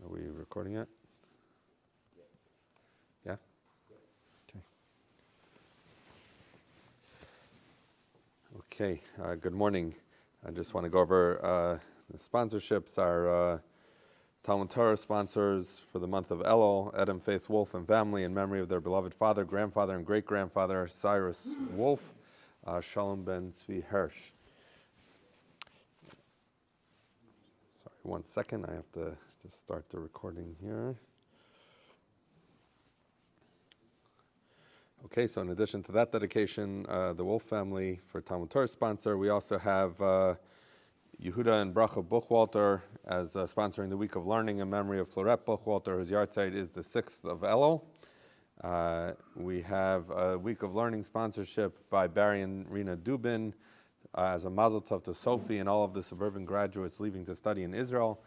Are we recording it? Yeah? Okay. Okay, good morning. I just want to go over the sponsorships. Our Talmud Torah sponsors for the month of Elul, Edom Faith Wolf and family, in memory of their beloved father, grandfather, and great-grandfather, Cyrus Wolf, Shalom ben Tzvi Hirsch. Sorry, 1 second. I have to just start the recording here. Okay, so in addition to that dedication, the Wolf family for Talmud Torah sponsor, we also have Yehuda and Bracha Buchwalter as sponsoring the Week of Learning in memory of Florette Buchwalter, whose yahrzeit is the 6th of Elul. We have a Week of Learning sponsorship by Barry and Rena Dubin as a mazel tov to Sophie and all of the suburban graduates leaving to study in Israel.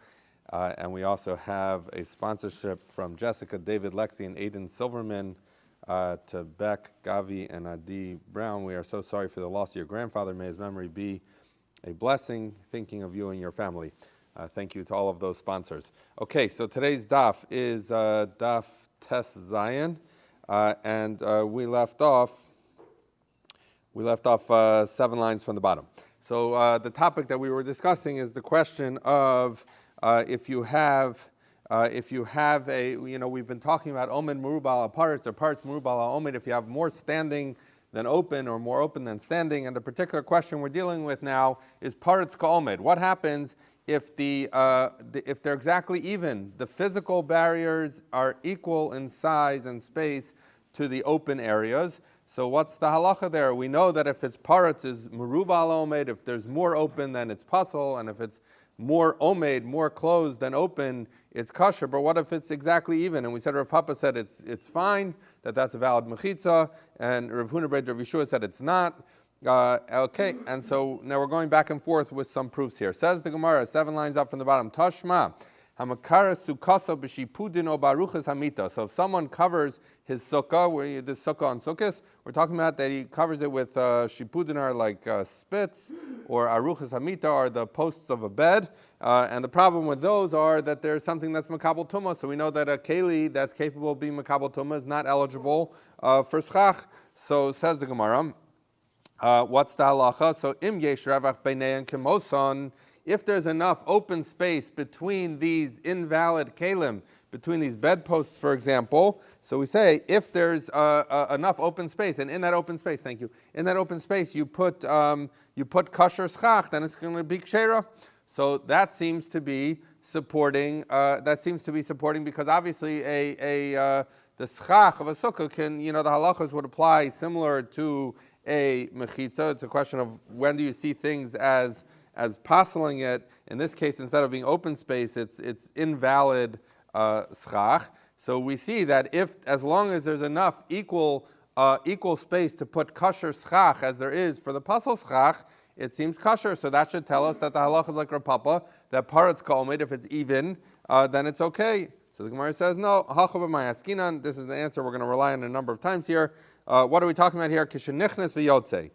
And we also have a sponsorship from Jessica, David, Lexi, and Aiden Silverman to Beck, Gavi, and Adi Brown. We are so sorry for the loss of your grandfather. May his memory be a blessing, thinking of you and your family. Thank you to all of those sponsors. Okay, so today's daf is daf Tes Zayin, and we left off 7 lines from the bottom. So the topic that we were discussing is the question of if you have a, we've been talking about omen merubal aparetz or parts merubal omen, if you have more standing than open or more open than standing, and the particular question we're dealing with now is parets ka'omed. What happens if if they're exactly even? The physical barriers are equal in size and space to the open areas. So what's the halacha there? We know that if it's parets is merubal omed, if there's more open then it's puzzle, and if it's more omed, more closed than open, it's kosher. But what if it's exactly even? And we said Rav Papa said it's fine, that's a valid mechitza, and Rav Huna Rav Yeshua said it's not. Okay, and so now we're going back and forth with some proofs here. Says the Gemara, 7 lines up from the bottom, Tashma, Hamakara Sukasa b'shipudin o baruchas hamita. So if someone covers his sukkah, where the sukkah on sukkahs, we're talking about that he covers it with shipudin are like spits, or aruchas hamita are the posts of a bed. And the problem with those are that there's something that's makabel tumah. So we know that a keli that's capable of being makabel tumah is not eligible for schach. So says the Gemara, what's the halacha? So im yesh ravach beinei and kemoson. If there's enough open space between these invalid kalim, between these bedposts, for example, so we say if there's enough open space, and in that open space, thank you, in that open space you put kosher schach, then it's going to be kshera. So that seems to be supporting. Because obviously the schach of a sukkah can, the halachas would apply similar to a mechitza. It's a question of when do you see things as passeling it. In this case, instead of being open space, it's invalid schach. So we see that as long as there's enough equal space to put kosher schach as there is for the pasel schach, it seems kosher. So that should tell us that the halach is like Rav Papa, that parets ka'omed, if it's even, then it's okay. So the Gemara says, no, hachav b'mayaskinan. This is the answer we're going to rely on a number of times here. What are we talking about here? Kishenichnes v'yotzei.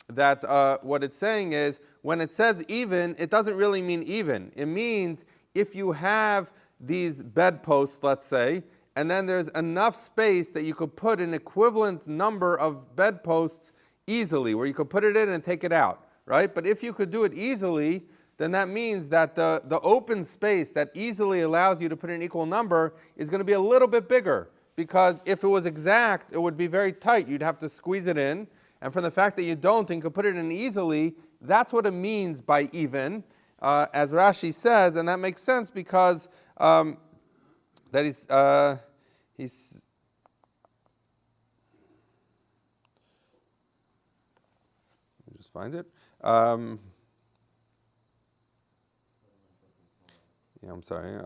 That what it's saying is, when it says even, it doesn't really mean even. It means if you have these bedposts, let's say, and then there's enough space that you could put an equivalent number of bedposts easily, where you could put it in and take it out, right? But if you could do it easily, then that means that the open space that easily allows you to put an equal number is going to be a little bit bigger, because if it was exact, it would be very tight. You'd have to squeeze it in. And from the fact that you don't and can put it in easily, that's what it means by even, as Rashi says, and that makes sense because that he's let me just find it. I'm sorry.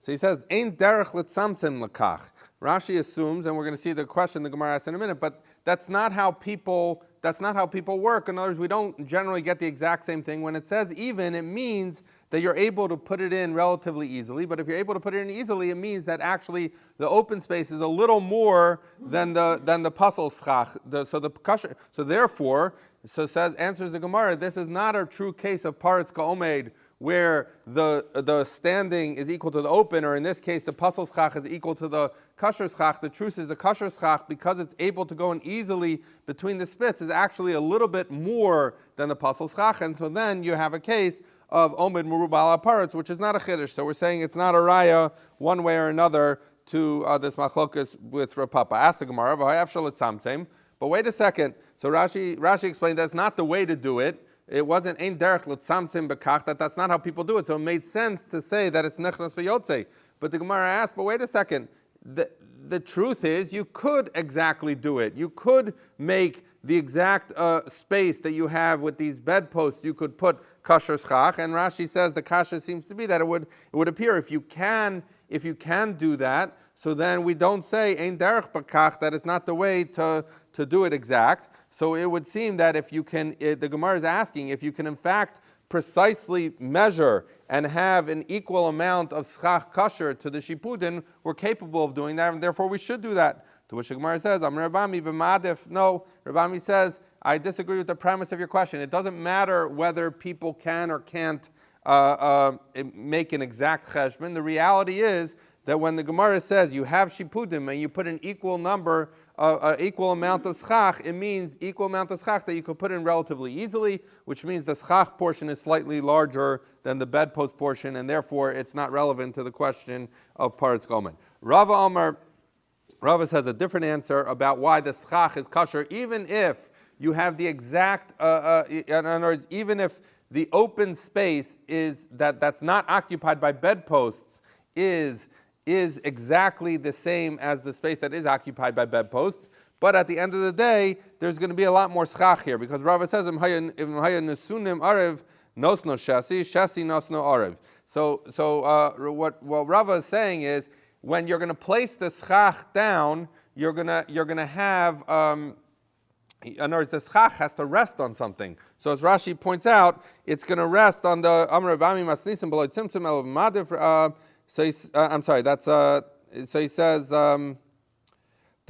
So he says, "Ein derech letzamtzem lekach." Rashi assumes, and we're going to see the question the Gemara asks in a minute, but that's not how people work. In other words, we don't generally get the exact same thing. When it says even, it means that you're able to put it in relatively easily. But if you're able to put it in easily, it means that actually the open space is a little more than the puzzle schach. So therefore, answers the Gemara, this is not a true case of paretz ka'omed, where the standing is equal to the open, or in this case, the puzzle schach is equal to the kasher schach. The truth is the kasher schach, because it's able to go in easily between the spits, is actually a little bit more than the puzzle schach, and so then you have a case of omed merubal aparetz, which is not a chiddush. So we're saying it's not a raya one way or another to this machlokas with Rav Papa. Ask the Gemara, but wait a second. So Rashi explained that's not the way to do it. It wasn't ein derech l'tzamtzim bekach, that's not how people do it. So it made sense to say that it's nechnas v'yotzei. But the Gemara asked, but wait a second. The truth is, you could exactly do it. You could make the exact space that you have with these bedposts. You could put kasher schach, and Rashi says the kasha seems to be that it would appear if you can do that. So then we don't say ein derech bekach, that it's not the way to do it exact. So it would seem that if you can, the Gemara is asking, if you can in fact precisely measure and have an equal amount of schach kasher to the shipudin, we're capable of doing that, and therefore we should do that. To which the Gemara says, Amar Rabami b'madif. No, Rabami says, I disagree with the premise of your question. It doesn't matter whether people can or can't make an exact cheshbon. The reality is that when the Gemara says you have shipudim and you put an equal number, equal amount of schach, it means equal amount of schach that you could put in relatively easily, which means the schach portion is slightly larger than the bedpost portion, and therefore it's not relevant to the question of paretz gomen. Rava says a different answer about why the schach is kosher, even if you have the exact, in other words, even if the open space is that's not occupied by bedposts is exactly the same as the space that is occupied by bedposts. But at the end of the day, there's going to be a lot more schach here, because Rava says, what Rava is saying is, when you're going to place the schach down, you're going to have, in other words, the schach has to rest on something. So as Rashi points out, it's going to rest on the Amar Rabami Masnisim below Tzimtzum El Madiv. I'm sorry. That's so he says the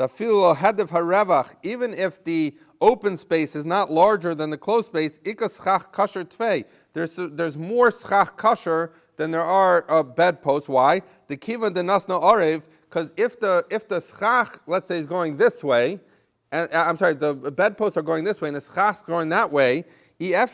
filo hadav harevach. Even if the open space is not larger than the closed space, ikas schach kasher tvei. There's more schach kasher than there are bedposts. Why? The kiva de nasno arev. Because if the schach, let's say, is going this way, and the bedposts are going this way, and the schach is going that way. How is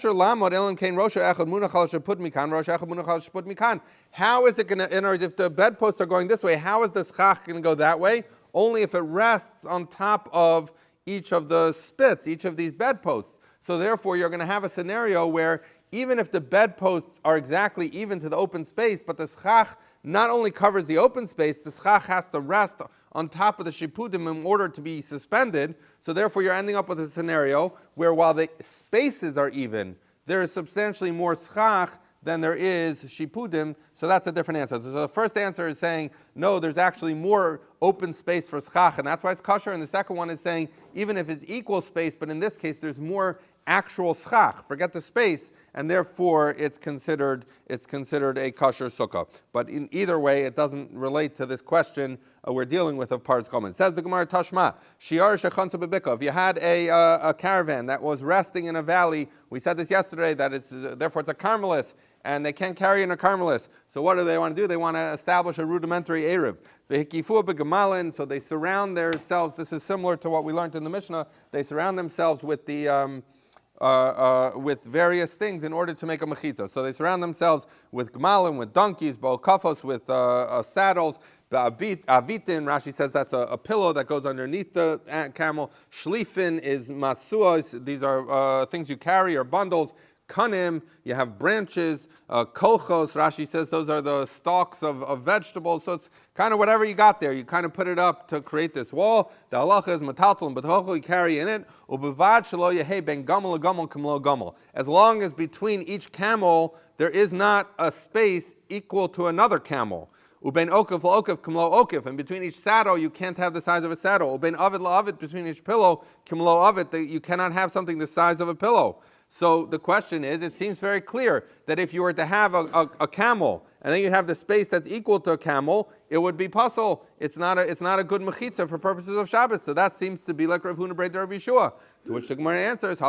it going to, in other words, if the bedposts are going this way, how is the schach going to go that way? Only if it rests on top of each of the spits, each of these bedposts. So therefore, you're going to have a scenario where even if the bedposts are exactly even to the open space, but the schach not only covers the open space, the schach has to rest on top of the shipudim in order to be suspended. So therefore, you're ending up with a scenario where while the spaces are even, there is substantially more schach than there is shipudim. So that's a different answer. So the first answer is saying, no, there's actually more open space for schach, and that's why it's kosher. And the second one is saying, even if it's equal space, but in this case, there's more actual schach. Forget the space, and therefore it's considered a kosher sukkah. But in either way, it doesn't relate to this question we're dealing with of paretz gomen. Says the Gemara Tashma, Shiar shechansa bebika. If you had a caravan that was resting in a valley, we said this yesterday that therefore it's a carmelis, and they can't carry in a carmelis. So what do they want to do? They want to establish a rudimentary eruv. So they surround themselves. This is similar to what we learned in the Mishnah. They surround themselves with the with various things in order to make a mechitza. So they surround themselves with gmalim, with donkeys, bol kafos, with saddles. Avitin, Rashi says that's a pillow that goes underneath the camel. Shlifin is masuas. These are things you carry or bundles. Kanim, you have branches. Kolchos, Rashi says those are the stalks of vegetables. So it's kind of whatever you got there. You kind of put it up to create this wall. The halacha is metaltal and b'tochel, you carry in it. Ubevad shelo yehei ben gamel legamel kamlo gamel. As long as between each camel there is not a space equal to another camel. Ubein okif la'okif kimlo okif. And between each saddle, you can't have the size of a saddle. Ubein avid la'avid, between each pillow, kimlo avid, you cannot have something the size of a pillow. So the question is, it seems very clear that if you were to have a camel, and then you have the space that's equal to a camel, it would be puzzle. It's not a good mechitza for purposes of Shabbos. So that seems to be like Rav Huna Brei Rabbi Yeshua. To which the Gemara answers,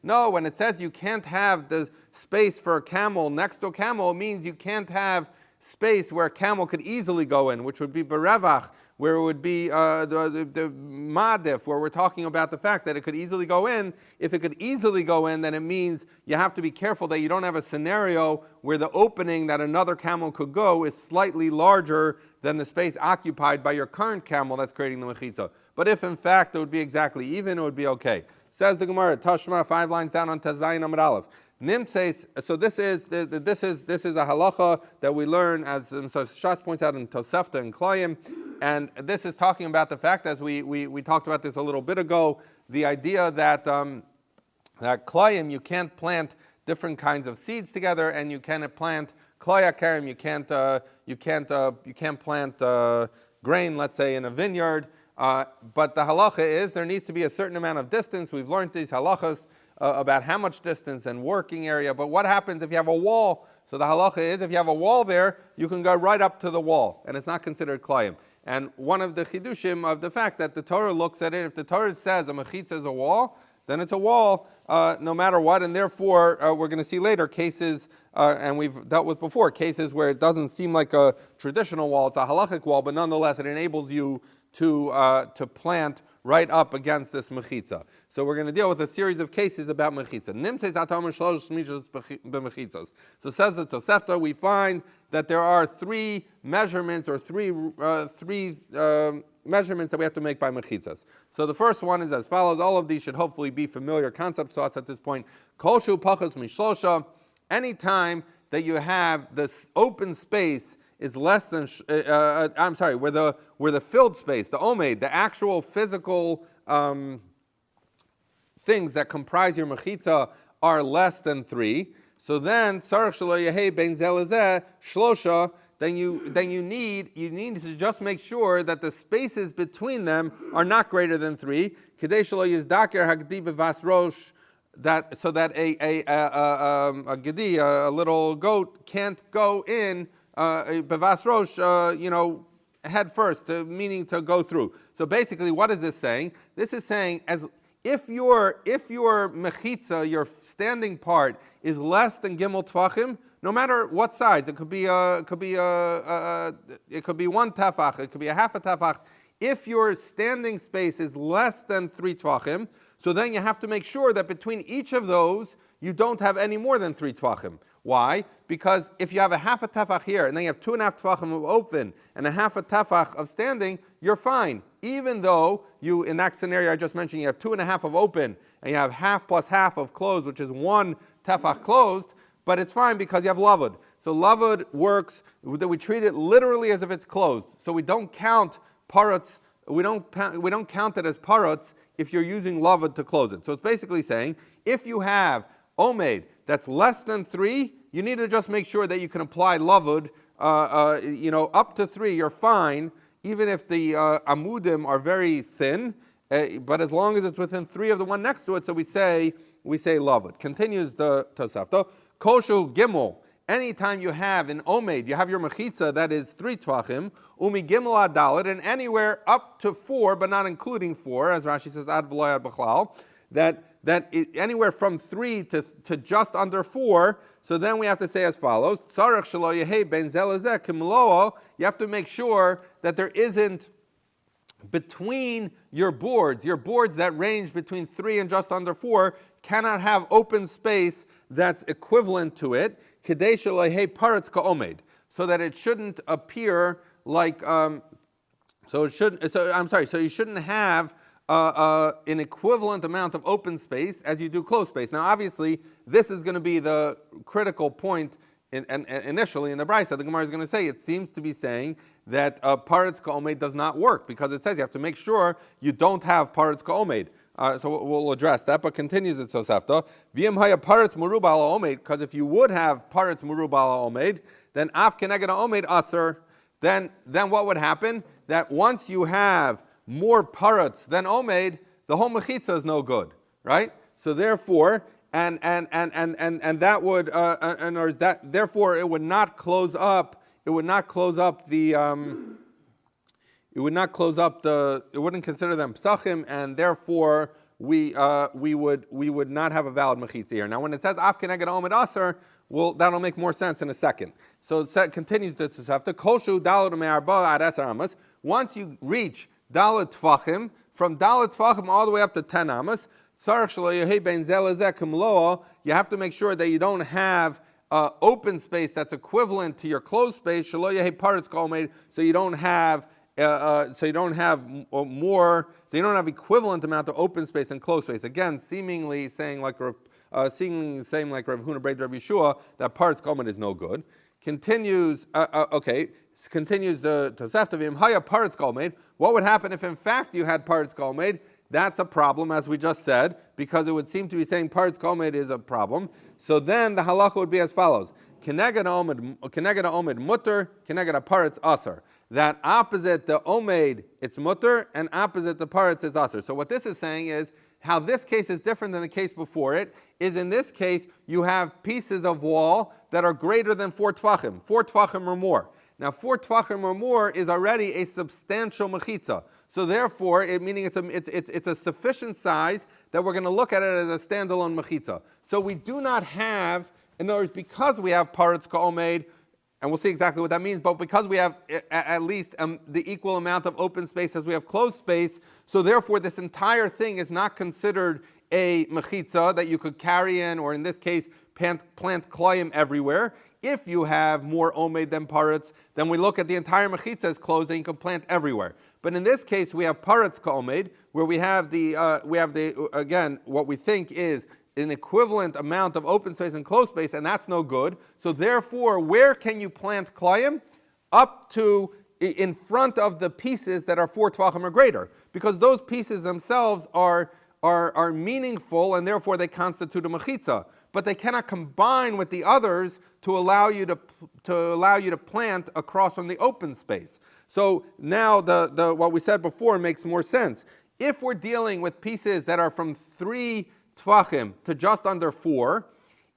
no, when it says you can't have the space for a camel next to a camel, it means you can't have space where a camel could easily go in, which would be berevach, where it would be the madif, where we're talking about the fact that it could easily go in. If it could easily go in, then it means you have to be careful that you don't have a scenario where the opening that another camel could go is slightly larger than the space occupied by your current camel that's creating the mechitza. But if in fact it would be exactly even, it would be okay. Says the Gemara, Tashma, 5 lines down on Tazayin Amud Aleph. Nimtzeis, so this is a halacha that we learn, as Shas points out in Tosefta and Klayim, and this is talking about the fact, as we talked about this a little bit ago, the idea that that Klayim, you can't plant different kinds of seeds together, and you can't plant Klaya Karim, you can't plant grain, let's say, in a vineyard. But the halacha is there needs to be a certain amount of distance. We've learned these halachas about how much distance and working area. But what happens if you have a wall? So the halacha is if you have a wall there, you can go right up to the wall, and it's not considered klayim. And one of the chidushim of the fact that the Torah looks at it, if the Torah says a mechitza is a wall, then it's a wall no matter what. And therefore, we're going to see later cases, and we've dealt with before, cases where it doesn't seem like a traditional wall, it's a halachic wall, but nonetheless it enables you to plant right up against this mechitza. So we're going to deal with a series of cases about mechitza. So says the Tosefta, we find that there are three measurements or three measurements that we have to make by mechitzas. So the first one is as follows. All of these should hopefully be familiar concepts to us at this point. Kol shu pachas mishlosha. Anytime that you have this open space is less than, where the filled space, the omeid, the actual physical things that comprise your mechitza are less than 3. So then, sarach shelo yehei bein zeh lezeh shlosha. Then you need to just make sure that the spaces between them are not greater than 3. Kedei shelo yizdaker hagdi bevas rosh. So that a gedi, a little goat, can't go in bevas rosh, head first, meaning to go through. So basically, what is this saying? This is saying as if your mechitza, your standing part, is less than gimel tvachim, no matter what size, it could be 1 tefach, it could be a half a tefach. If your standing space is less than 3 tvachim, so then you have to make sure that between each of those you don't have any more than 3 tvachim. Why? Because if you have a half a tefach here, and then you have 2.5 tefachim of open and a half a tefach of standing, you're fine. Even though you, in that scenario I just mentioned, you have 2.5 of open and you have half plus half of closed, which is 1 tefach closed, but it's fine because you have lavud. So lavud works, we treat it literally as if it's closed. So we don't count parrots, we don't count it as parrots if you're using lavud to close it. So it's basically saying, if you have omeid that's less than 3, you need to just make sure that you can apply lavud, up to 3, you're fine, even if the amudim are very thin, but as long as it's within 3 of the one next to it, so we say lavud. Continues the Tosafta, koshu gimel. Anytime you have an omeid, you have your mechitza that is 3 tvachim, umi gimel adalit, and anywhere up to 4, but not including 4, as Rashi says, ad v'lo ad b'chlal, anywhere from 3 to just under 4. So then we have to say as follows: Tzarech shelo yehei ben zeh lezeh kimlo'o. You have to make sure that there isn't between your boards that range between 3 and just under 4 cannot have open space that's equivalent to it. Kedei shelo yehei paretz ka'omed, so that it shouldn't appear like so you shouldn't have an equivalent amount of open space as you do closed space. Now, obviously, this is going to be the critical point initially in the Brisa. The Gemara is going to say, it seems to be saying that paretz ka'omed does not work, because it says you have to make sure you don't have paretz ka'omed. So we'll address that, but continues the Tosafta. V'yem haya paretz merubah ala omed, because if you would have paretz merubah ala omed, then af keneged ha'omed aser. Then what would happen? That once you have more parrots than omed, the whole mechitza is no good, right? So therefore, and that would or that therefore it would not close up. It would not close up the. It wouldn't consider them psachim, and therefore we would not have a valid mechitza here. Now, when it says af keneged ha'omed aser, well, that'll make more sense in a second. So it continues the Tosefta. Koshu dalad me'arba ad eser amas. Once you reach dalad tvachim, from dalad tvachim all the way up to 10 amas, you have to make sure that you don't have open space that's equivalent to your closed space. So you don't have equivalent amount of open space and closed space. Again, seemingly saying like Rav Huna Breit Rav Yeshua that parts kalman is no good. Continues the Tosefta v'im haya parts kalman. What would happen if in fact you had parts kalman? That's a problem, as we just said, because it would seem to be saying parts kalman is a problem. So then the halacha would be as follows: keneged ha'omed mutter, keneged ha'parets aser. That opposite the omed, it's mutter, and opposite the parets is aser. So what this is saying is, how this case is different than the case before it, is in this case, you have pieces of wall that are greater than 4 tvachim, 4 tvachim or more. Now 4 tvachim or more is already a substantial mechitza. So therefore, meaning it's a sufficient size that we're going to look at it as a standalone mechitza. So we do not have, in other words, because we have parets ka'omed, and we'll see exactly what that means, but because we have at least the equal amount of open space as we have closed space, so therefore this entire thing is not considered a mechitza that you could carry in, or in this case, plant klayim everywhere. If you have more omed than parets, then we look at the entire mechitza as closed and you can plant everywhere. But in this case, we have parets ka'omed, where we have the again, what we think is an equivalent amount of open space and closed space, and that's no good. So therefore, where can you plant klayim? Up to in front of the pieces that are 4 tvachim or greater, because those pieces themselves are meaningful, and therefore they constitute a mechitza. But they cannot combine with the others to allow you to plant across from the open space. So now the what we said before makes more sense. If we're dealing with pieces that are from 3 tvachim to just under 4,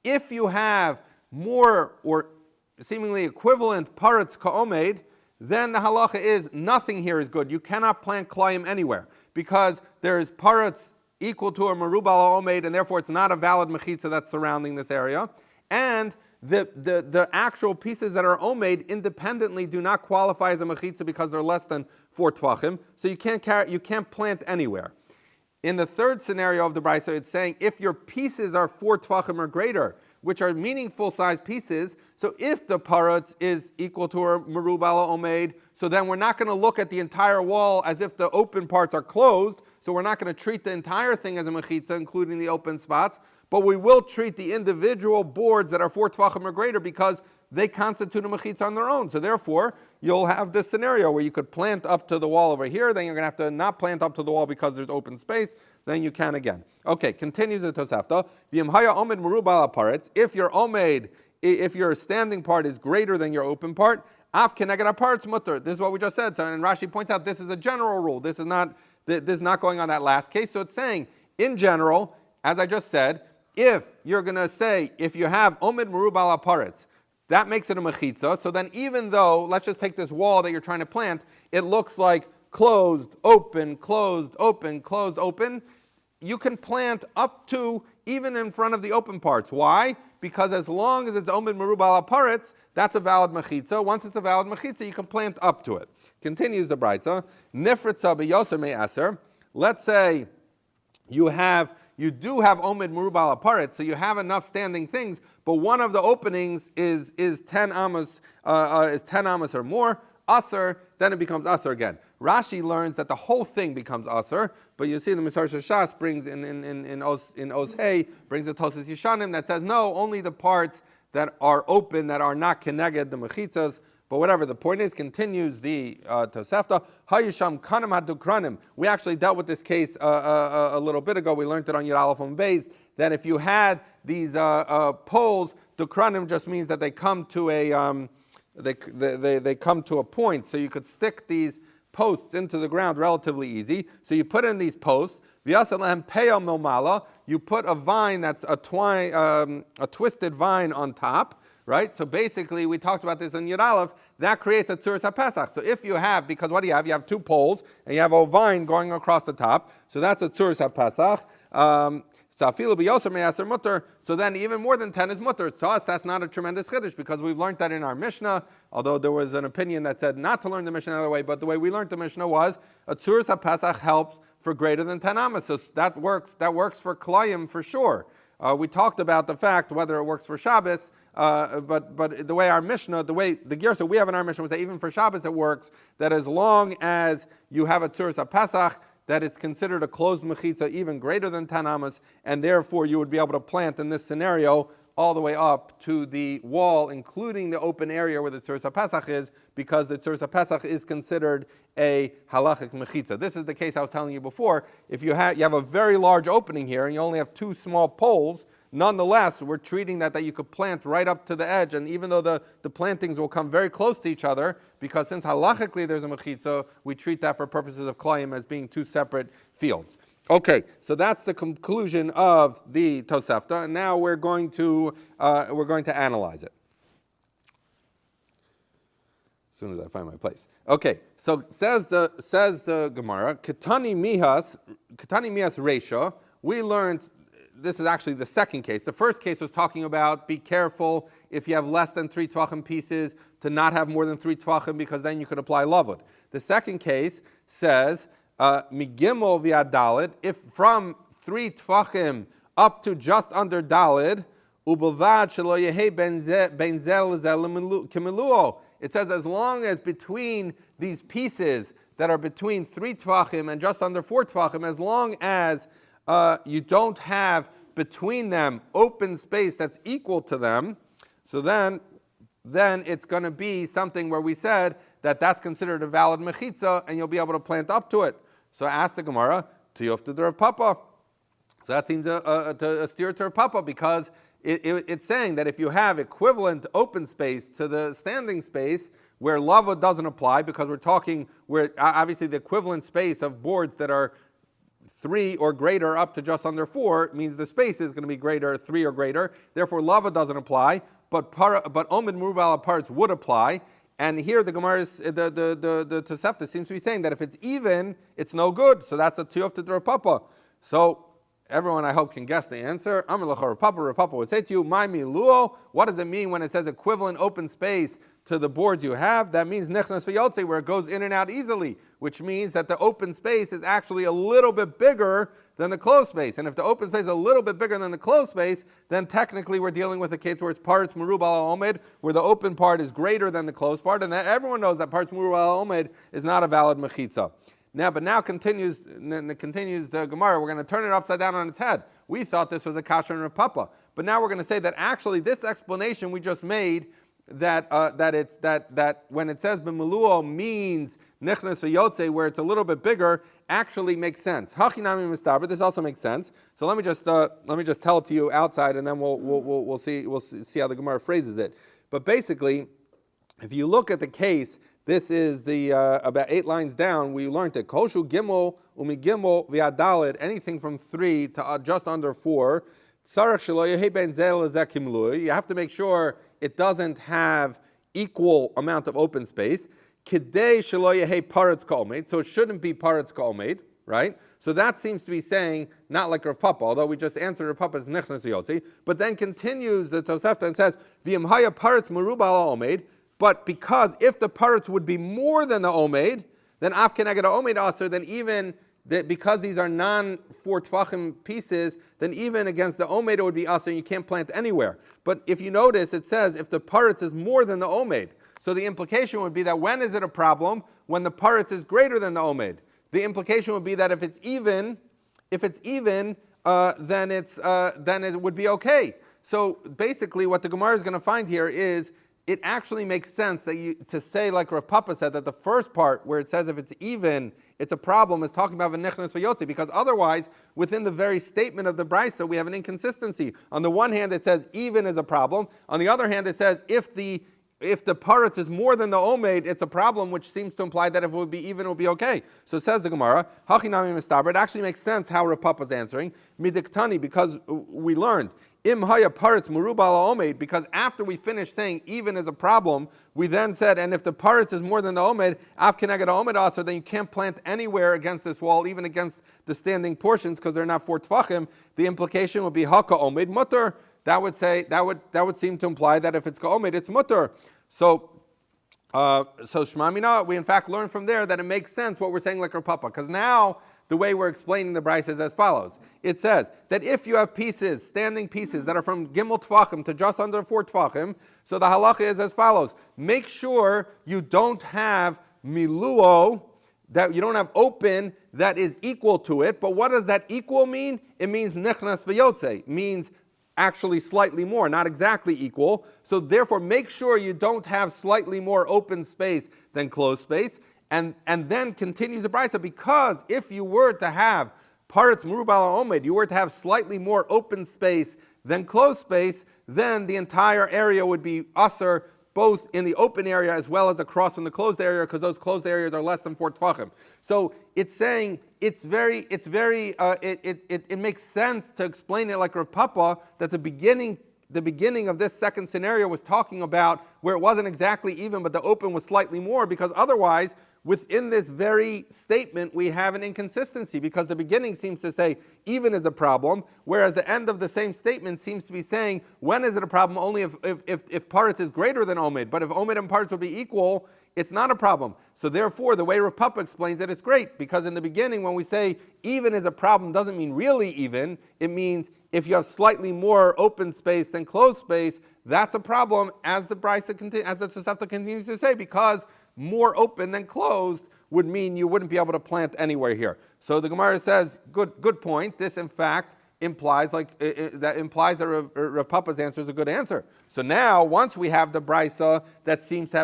if you have more or seemingly equivalent parets ka'omed, then the halacha is nothing here is good. You cannot plant klayim anywhere because there is parets equal to a merubal ha'omed, and therefore it's not a valid mechitza that's surrounding this area. And the actual pieces that are omed independently do not qualify as a mechitza because they're less than 4 tvachim. So you can't plant anywhere. In the third scenario of the brisa, it's saying if your pieces are 4 tvachim or greater, which are meaningful sized pieces, so if the parat is equal to a merubal omed, so then we're not going to look at the entire wall as if the open parts are closed, so we're not going to treat the entire thing as a mechitza, including the open spots, but we will treat the individual boards that are 4 tvachim or greater because they constitute a mechitza on their own. So therefore, you'll have this scenario where you could plant up to the wall over here, then you're going to have to not plant up to the wall because there's open space, then you can again. Okay, continues the Tosefta. V'imhaya omed merubal aparetz. If your standing part is greater than your open part, af keneged aparetz mutter. This is what we just said. So, and Rashi points out this is a general rule. This is not going on that last case. So it's saying, in general, as I just said, if you're going to say, if you have omed merubal aparetz, that makes it a mechitza. So then even though, let's just take this wall that you're trying to plant, it looks like closed, open, closed, open, closed, open, you can plant up to even in front of the open parts. Why? Because as long as it's omed merubal aparetz, that's a valid mechitza. Once it's a valid mechitza, you can plant up to it. Continues the brayta. Nifritza beyoser me'aser. Let's say you do have omed merubal aparetz, so you have enough standing things, but one of the openings is 10 amos or more, aser, then it becomes aser again. Rashi learns that the whole thing becomes aser, but you see the Misar Shashas brings in Oz Hey, brings the Tosas Yishanim that says no, only the parts that are open, that are not keneged, the mechitzas. But whatever, the point is, continues the Tosefta, Hayisham Kanim Hadukranim. We actually dealt with this case a little bit ago. We learned it on Yud Aleph on Beis, that if you had these poles, Dukranim just means that they come to a they come to a point, so you could stick these posts into the ground relatively easy. So you put in these posts. You put a vine that's a twisted vine on top, right? So basically, we talked about this in Yud Aleph, that creates a tzuras HaPesach. So if you have, because what do you have? You have two poles, and you have a vine going across the top. So that's a tzuras HaPesach. So then even more than 10 is mutter. To us, that's not a tremendous chiddush because we've learned that in our Mishnah, although there was an opinion that said not to learn the Mishnah another way, but the way we learned the Mishnah was a tzuras HaPesach helps for greater than 10 amas. So that works for Klayim for sure. We talked about the fact whether it works for Shabbos, but the way our Mishnah, the way the Gersa we have in our Mishnah was that even for Shabbos it works, that as long as you have a tzuras HaPesach, that it's considered a closed mechitza even greater than 10 amas, and therefore you would be able to plant in this scenario all the way up to the wall, including the open area where the tzuras HaPesach is, because the tzuras HaPesach is considered a halachic mechitza. This is the case I was telling you before. If you have a very large opening here and you only have two small poles, nonetheless, we're treating that you could plant right up to the edge, and even though the plantings will come very close to each other, because since halachically there's a mechitza, we treat that for purposes of klayim as being two separate fields. Okay, so that's the conclusion of the Tosefta, and now we're going to analyze it. As soon as I find my place. Okay, so says the Gemara, Ketani Mihas Reisha. We learned. This is actually the second case. The first case was talking about be careful if you have less than 3 tvachim pieces to not have more than 3 tvachim because then you could apply lavud. The second case says migimel via dalid, if from 3 tvachim up to just under dalid, ubavad shelo yehe benzel kemiluo. It says as long as between these pieces that are between 3 tvachim and just under 4 tvachim, as long as you don't have between them open space that's equal to them, so then it's going to be something where we said that that's considered a valid mechitza, and you'll be able to plant up to it. So ask the Gemara, Tiyufta Rav Papa. So that seems a steer to Rav Papa, because it's saying that if you have equivalent open space to the standing space, where lava doesn't apply, because we're talking where obviously the equivalent space of boards that are 3 or greater up to just under 4 means the space is going to be greater, 3 or greater. Therefore, lava doesn't apply, but omid murubal parts would apply. And here the Gemara's the Tosefta seems to be saying that if it's even, it's no good. So that's a tiyuf to Rav Papa. So everyone, I hope, can guess the answer. Amar l'cha Rav Papa. Rav Papa would say to you, "My miluo." What does it mean when it says equivalent open space to the boards you have? That means nechnas v'yotze, where it goes in and out easily, which means that the open space is actually a little bit bigger than the closed space. And if the open space is a little bit bigger than the closed space, then technically we're dealing with a case where it's parts merubal omed, where the open part is greater than the closed part, and that everyone knows that parts merubal omed is not a valid mechitza. Now continues the Gemara. We're going to turn it upside down on its head. We thought this was a kasha and Rav Papa, but now we're going to say that actually this explanation we just made, that when it says b'meluo means nichnas v'yotze, where it's a little bit bigger, actually makes sense. Hachinami mistaber. This also makes sense. So let me just tell it to you outside, and then we'll see how the Gemara phrases it. But basically, if you look at the case, this is the about 8 lines down. We learned that koshu gimel umi gimel v'adalit, anything from 3 to just under 4. Tzarech shelo yehi ben zel lezeh kimlui. You have to make sure it doesn't have equal amount of open space. Kidei shelo yehi paretz ka'omed, so it shouldn't be paretz ka'omed, right? So that seems to be saying, not like Rav Papa, although we just answered Rav Papa's nechnas yotzi, but then continues the Tosefta and says, v'imhaya paretz merubal omed, but because if the paretz would be more than the omed, then af keneged omed aser, then even because these are non-4 tvachim pieces, then even against the omed it would be aser, and you can't plant anywhere. But if you notice, it says if the paretz is more than the omed, so the implication would be that when is it a problem? When the paretz is greater than the omed. The implication would be that if it's even, then it would be okay. So basically, what the Gemara is going to find here is it actually makes sense that to say, like Rav Papa said, that the first part where it says if it's even, it's a problem, is talking about v'nechnas v'yotze, because otherwise, within the very statement of the Brisa, we have an inconsistency. On the one hand, it says even is a problem. On the other hand, it says if the if the paritz is more than the omed, it's a problem, which seems to imply that if it would be even, it would be okay. So says the Gemara, Hachinami mistaber. It actually makes sense how Rav Papa is answering. Midiktani, because we learned im haya paritz merubal omed, because after we finished saying even is a problem, we then said, and if the paritz is more than the omed, af keneged omed also, then you can't plant anywhere against this wall, even against the standing portions, because they're not 4 tfachim. The implication would be haka omed mutter. That would seem to imply that if it's ka'omed, it's mutter. So Shema Mina, we in fact learn from there that it makes sense what we're saying like Rav Papa, because now the way we're explaining the brayso is as follows. It says that if you have pieces, standing pieces that are from gimel tfachim to just under 4 tfachim, so the halacha is as follows: make sure you don't have miluo, that you don't have open that is equal to it. But what does that equal mean? It means nichnas v'yotze, means actually slightly more, not exactly equal. So therefore, make sure you don't have slightly more open space than closed space. And then continues the brayso, because if you were to have paritz merubal omed, you were to have slightly more open space than closed space, then the entire area would be usher, both in the open area as well as across in the closed area, because those closed areas are less than 4 tfachim. So it's saying it makes sense to explain it like Rav Papa, that the beginning of this second scenario was talking about where it wasn't exactly even, but the open was slightly more, because otherwise, within this very statement, we have an inconsistency, because the beginning seems to say even is a problem, whereas the end of the same statement seems to be saying when is it a problem? Only if paritz is greater than omed. But if omed and paritz will be equal, it's not a problem. So therefore, the way Rav Papa explains it, it's great, because in the beginning, when we say even is a problem, doesn't mean really even. It means if you have slightly more open space than closed space, that's a problem, as the Tosefta continues to say, because more open than closed would mean you wouldn't be able to plant anywhere here. So the Gemara says, good point. This, in fact, implies that Rav Papa's answer is a good answer. So now, once we have the brayso that seems to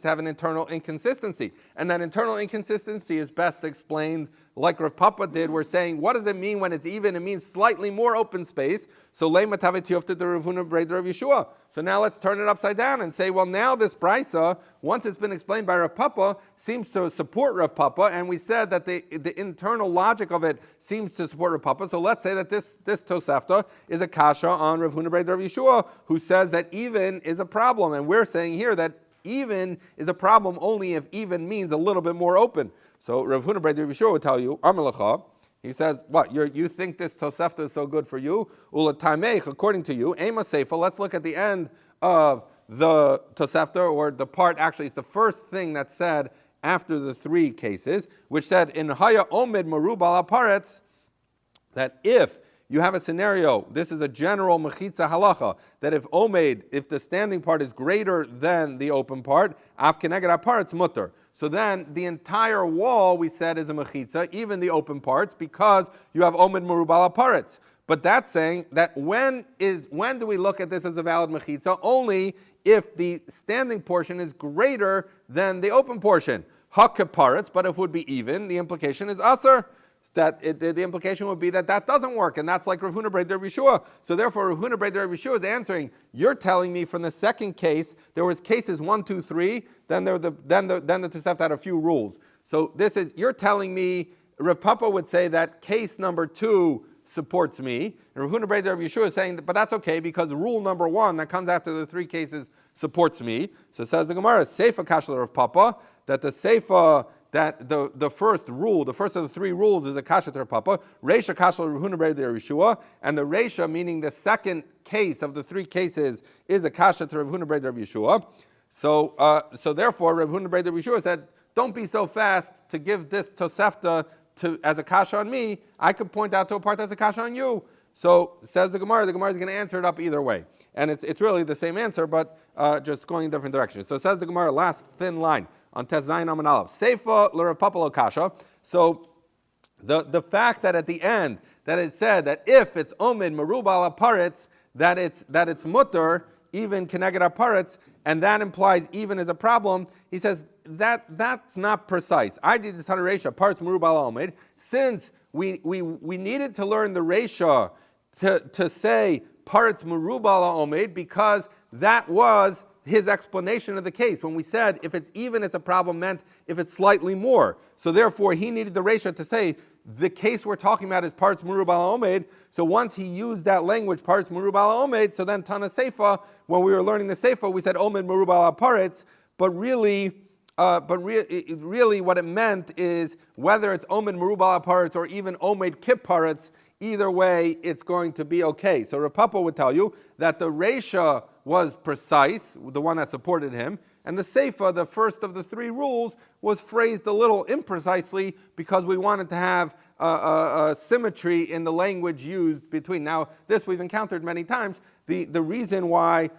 have an internal inconsistency, and that internal inconsistency is best explained like Rav Papa did. We're saying, what does it mean when it's even? It means slightly more open space. So lei matavet yofta de Rav Huna breder of Yeshua. So now let's turn it upside down and say, well, now this brayso, once it's been explained by Rav Papa, seems to support Rav Papa, and we said that the internal logic of it seems to support Rav Papa. So let's say that this Tosefta is a kasha on Rav Huna breder of Yeshua, who says that even is a problem, and we're saying here that even is a problem only if even means a little bit more open. So Rav Huna breder of Yeshua would tell you, Amalacha, he says, what, you think this Tosefta is so good for you? Ula taimech, according to you, Ema Seifa, let's look at the end of the Tosefta, or the part, actually, it's the first thing that's said after the 3 cases, which said, in Haya Omed Merubal Aparetz, that if you have a scenario, this is a general mechitza halacha, that if the standing part is greater than the open part, af keneged aparetz mutter. So then the entire wall, we said, is a mechitza, even the open parts, because you have omed merubal aparetz. But that's saying that when do we look at this as a valid mechitza? Only if the standing portion is greater than the open portion. Hakaparetz, but if it would be even, the implication is aser. The implication would be that doesn't work, and that's like Rav Huna breder of Yeshua. So therefore, Rav Huna breder of Yeshua is answering, you're telling me from the second case, there was cases 1, 2, 3, then the Tosefta had a few rules. So you're telling me, Rav Papa would say that case number 2 supports me, and Rav Huna breder of Yeshua is saying, but that's okay, because rule number 1 that comes after the 3 cases supports me. So it says the Gemara, Seifa Kashla Rav Papa, that the Seifa, that the first rule, the first of the 3 rules, is a kasha to Rav Papa. Reisha kasha Rav Huna breder Yeshua, and the reisha, meaning the second case of the 3 cases, is a kasha to Rav Huna breder Yeshua. So therefore, Rav Huna breder Yeshua said, don't be so fast to give this Tosefta as a kasha on me. I could point out to a part that's a kasha on you. So says the Gemara is going to answer it up either way, and it's really the same answer, but just going in different directions. So says the Gemara, last thin line on Tes Zayin Amud Aleph. Seifa l'Rav Papa lo kasha. So the fact that at the end that it said that if it's omed merubal aparetz, that it's mutter, even keneged aparetz, and that implies even is a problem. He says that's not precise. I did the Tana Reisha aparetz merubal omed. Since we needed to learn the Reisha to say paretz merubal omed, because that was his explanation of the case. When we said if it's even, it's a problem, meant if it's slightly more. So therefore, he needed the Reisha to say the case we're talking about is parts merubal omed. So once he used that language, parts merubal omed, so then Tana Seifa, when we were learning the Seifa, we said omed merubal aparetz, but really what it meant is whether it's omed merubal aparetz or even omed kip paretz, either way, it's going to be okay. So Rav Papa would tell you that the Reisha was precise, the one that supported him, and the Seifa, the first of the three rules, was phrased a little imprecisely because we wanted to have a symmetry in the language used between. Now, this we've encountered many times. The reason why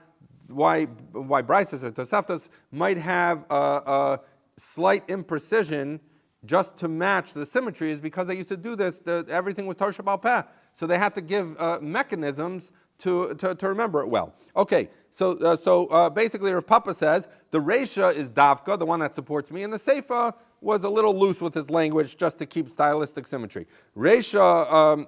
Brises or Tosaftos might have a slight imprecision just to match the symmetry is because they used to do this. Everything was Torah Sheba'al Peh, so they had to give mechanisms to remember it well. Okay, so basically Rav Papa says the Reisha is Davka, the one that supports me, and the Seifa was a little loose with its language just to keep stylistic symmetry. Reisha,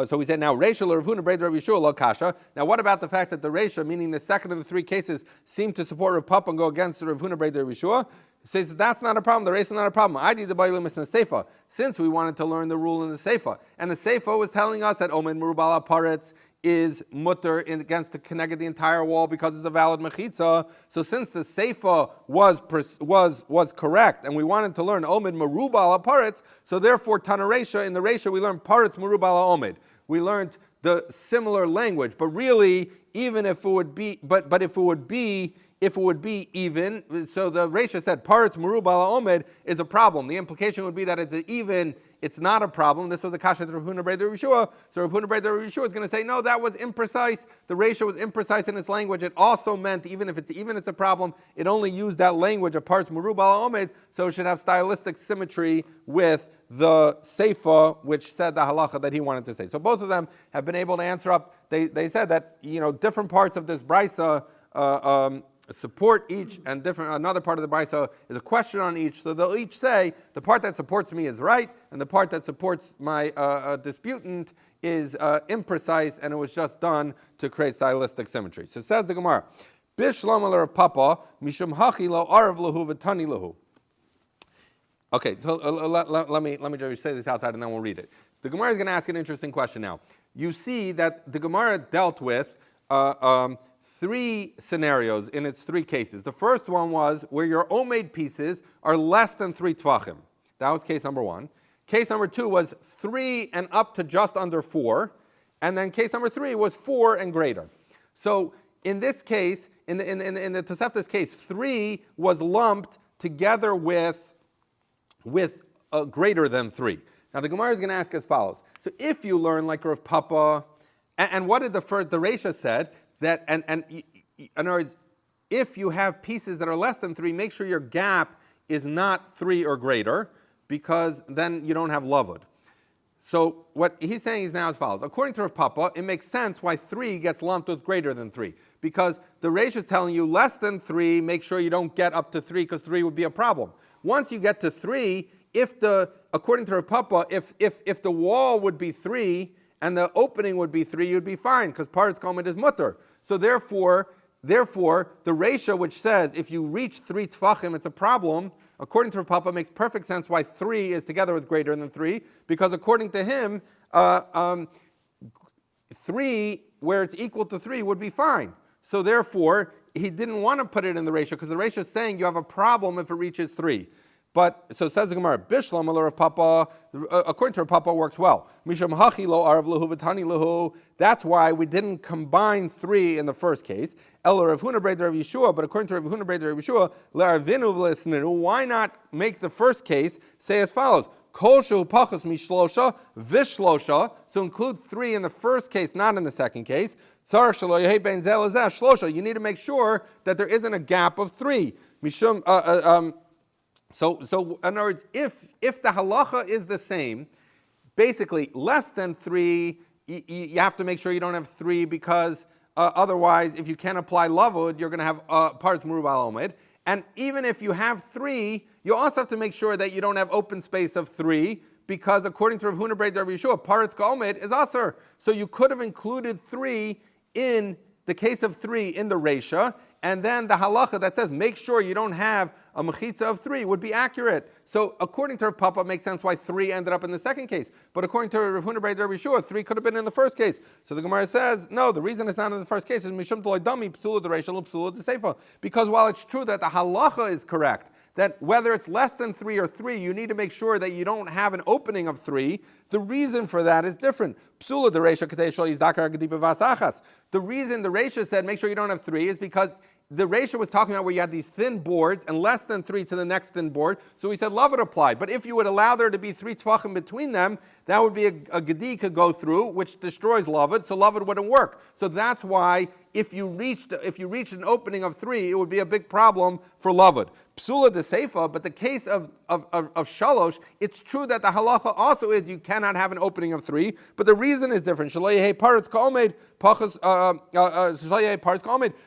so we said now Reisha Rav Huna Breder Rav Yeshua lo kasha. Now what about the fact that the Reisha, meaning the second of the three cases, seem to support Rav Papa and go against Rav Huna Breder Rav Yeshua? Says that that's not a problem. The Reisha is not a problem. I did the Bailumis in the Seifa, since we wanted to learn the rule in the Seifa, and the Seifa was telling us that Omed Merubal Aparetz is mutter against the connected the entire wall because it's a valid mechitza. So since the Seifa was correct, and we wanted to learn Omed Merubal Aparetz, so therefore Tana Reisha, in the Reisha we learned Paretz Merubal Omed. We learned the similar language, but really, even if it would be, but if it would be even, so the Reisha said Paretz Merubal Omed is a problem. The implication would be that it's even. It's not a problem. This was a kasha to Rav Huna Breder Rav Yeshua. So Rav Huna Breder Rav Yeshua is going to say, no, that was imprecise. The Reisha was imprecise in its language. It also meant, even if it's a problem, it only used that language of parts merubal omed, so it should have stylistic symmetry with the Seifa, which said the halacha that he wanted to say. So both of them have been able to answer up. They said that different parts of this brisa support each, and another part of the brisa is a question on each. So they'll each say the part that supports me is right, and the part that supports my disputant is imprecise, and it was just done to create stylistic symmetry. So says the Gemara, Bishlam al Rav Papa mishum hachi lo arav lahu v'tani lahu. Okay, so let me just say this outside, and then we'll read it. The Gemara is going to ask an interesting question now. You see that the Gemara dealt with three scenarios in its three cases. The first one was where your omed pieces are less than 3 tvachim. That was case number one. Case number two was 3 and up to just under 4. And then case number 3 was 4 and greater. So in this case, in the Tosefta's case, 3 was lumped together with greater than 3. Now the Gemara is going to ask as follows. So if you learn like Rav Papa, and what did the Reisha said, that, and in other words, if you have pieces that are less than 3, make sure your gap is not 3 or greater, because then you don't have lavud. So what he's saying is now as follows. According to Rav Papa, it makes sense why 3 gets lumped with greater than 3. Because the Reish is telling you less than 3, make sure you don't get up to 3, because 3 would be a problem. Once you get to 3, according to Rav Papa, if the wall would be 3 and the opening would be 3, you'd be fine, because Paretz Komet is mutter. So therefore, the Reisha, which says if you reach 3 tfachim, it's a problem, according to Rav Papa, makes perfect sense why 3 is together with greater than 3, because according to him, 3, where it's equal to 3, would be fine. So therefore, he didn't want to put it in the Reisha, because the Reisha is saying you have a problem if it reaches 3. But, so says the Gemara, Bishlam al Rav Papa, according to Rav Papa, works well. Misham hachi lo arav lahu v'tani lahu. That's why we didn't combine 3 in the first case. El Rav Huna Breder Rav Yeshua, but according to Rav Huna Breder Rav Yeshua, le'arvinu v'lesninu. Why not make the first case say as follows? Kol shehu pachos mishlosha v'shlosha. So include 3 in the first case, not in the second case. Tzarech shelo yehei ben zeh lezeh shlosha. You need to make sure that there isn't a gap of 3. Mishum. So in other words, if the halacha is the same, basically less than 3, you have to make sure you don't have 3, because otherwise, if you can't apply lavud, you're going to have parts merubal omed. And even if you have 3, you also have to make sure that you don't have open space of 3, because according to Rav Huna Breder Rav Yeshua, parts omed is aser. So you could have included 3 in the case of 3 in the Reisha, and then the halacha that says make sure you don't have a mechitza of 3 would be accurate. So according to Rav Papa, it makes sense why 3 ended up in the second case. But according to Rav Huna Bar Rabbi Yeshua, 3 could have been in the first case. So the Gemara says, no, the reason it's not in the first case is mishum d'lo dami psula d'reisha l'psula d'seifa. Because while it's true that the halacha is correct, that whether it's less than 3 or 3, you need to make sure that you don't have an opening of 3. The reason for that is different. Psula d'reisha k'tei shel yizdakar gedipa vasachas. The reason the Reisha said make sure you don't have 3 is because the Reisha was talking about where you had these thin boards and less than 3 to the next thin board. So he said love would apply. But if you would allow there to be 3 tvachim between them, that would be a gedi could go through, which destroys lavud, so lavud wouldn't work. So that's why if you reached an opening of 3, it would be a big problem for lavud. Psula de seifa, but the case of shalosh, it's true that the halacha also is you cannot have an opening of 3, but the reason is different.